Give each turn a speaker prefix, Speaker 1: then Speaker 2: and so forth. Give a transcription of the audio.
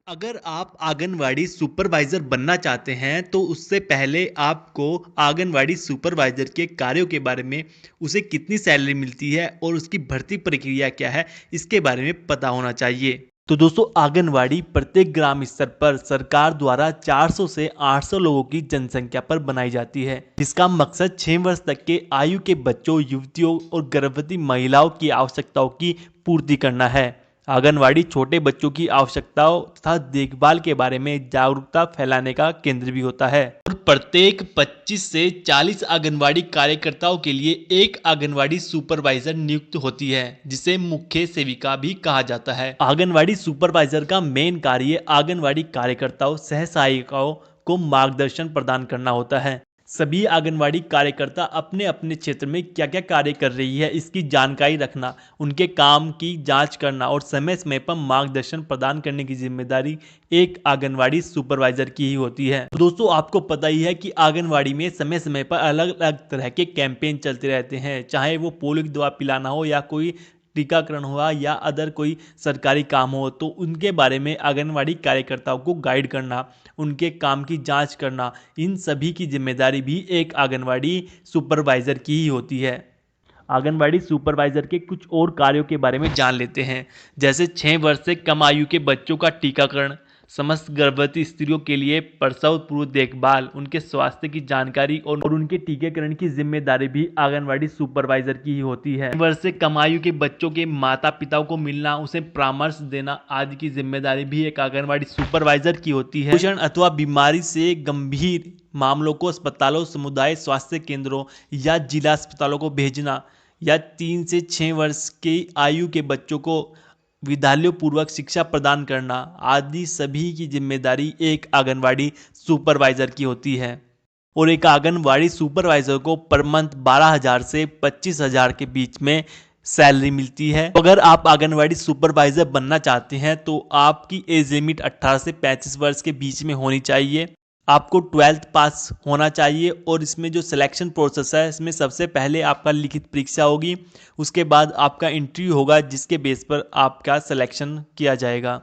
Speaker 1: अगर आप आंगनवाड़ी सुपरवाइज़र बनना चाहते हैं, तो उससे पहले आपको आंगनवाड़ी सुपरवाइज़र के कार्यों के बारे में, उसे कितनी सैलरी मिलती है और उसकी भर्ती प्रक्रिया क्या है, इसके बारे में पता होना चाहिए। तो दोस्तों आंगनवाड़ी प्रत्येक ग्राम स्तर पर सरकार द्वारा 400 से 800 लोगों की जनसंख्या पर बनाई जाती है। इसका मकसद 6 वर्ष तक के आयु के बच्चों, युवतियों और गर्भवती महिलाओं की आवश्यकताओं की पूर्ति करना है। आंगनवाड़ी छोटे बच्चों की आवश्यकताओं तथा देखभाल के बारे में जागरूकता फैलाने का केंद्र भी होता है और प्रत्येक 25 से 40 आंगनवाड़ी कार्यकर्ताओं के लिए एक आंगनवाड़ी सुपरवाइजर नियुक्त होती है, जिसे मुख्य सेविका भी कहा जाता है। आंगनवाड़ी सुपरवाइजर का मेन कार्य आंगनवाड़ी कार्यकर्ताओं, सह सहायिकाओं को मार्गदर्शन प्रदान करना होता है। सभी आंगनवाड़ी कार्यकर्ता अपने अपने क्षेत्र में क्या क्या कार्य कर रही है, इसकी जानकारी रखना, उनके काम की जांच करना और समय समय पर मार्गदर्शन प्रदान करने की जिम्मेदारी एक आंगनवाड़ी सुपरवाइजर की ही होती है। तो दोस्तों आपको पता ही है कि आंगनवाड़ी में समय समय पर अलग अलग तरह के कैंपेन चलते रहते हैं, चाहे वो पोलियो की दवा पिलाना हो या कोई टीकाकरण हुआ या अदर कोई सरकारी काम हो, तो उनके बारे में आंगनवाड़ी कार्यकर्ताओं को गाइड करना, उनके काम की जांच करना, इन सभी की जिम्मेदारी भी एक आंगनवाड़ी सुपरवाइज़र की ही होती है। आंगनवाड़ी सुपरवाइज़र के कुछ और कार्यों के बारे में जान लेते हैं, जैसे 6 वर्ष से कम आयु के बच्चों का टीकाकरण, समस्त गर्भवती स्त्रियों के लिए प्रसव पूर्व देखभाल, उनके स्वास्थ्य की जानकारी और उनके टीकाकरण की जिम्मेदारी भी आंगनवाड़ी सुपरवाइज़र की ही होती है। 6 वर्ष से कम आयु के बच्चों के माता पिताओं को मिलना, उसे परामर्श देना आदि की जिम्मेदारी भी एक आंगनवाड़ी सुपरवाइज़र की होती है। पोषण अथवा बीमारी से गंभीर मामलों को अस्पतालों, समुदाय स्वास्थ्य केंद्रों या जिला अस्पतालों को भेजना या 3 से 6 वर्ष की आयु के बच्चों को विद्यालयों पूर्वक शिक्षा प्रदान करना आदि सभी की जिम्मेदारी एक आंगनवाड़ी सुपरवाइज़र की होती है। और एक आंगनवाड़ी सुपरवाइज़र को पर मंथ 12,000 से 25,000 के बीच में सैलरी मिलती है। तो अगर आप आंगनवाड़ी सुपरवाइज़र बनना चाहते हैं, तो आपकी एज लिमिट 18 से 35 वर्ष के बीच में होनी चाहिए। आपको 12th पास होना चाहिए और इसमें जो सिलेक्शन प्रोसेस है, इसमें सबसे पहले आपका लिखित परीक्षा होगी, उसके बाद आपका इंटरव्यू होगा, जिसके बेस पर आपका सिलेक्शन किया जाएगा।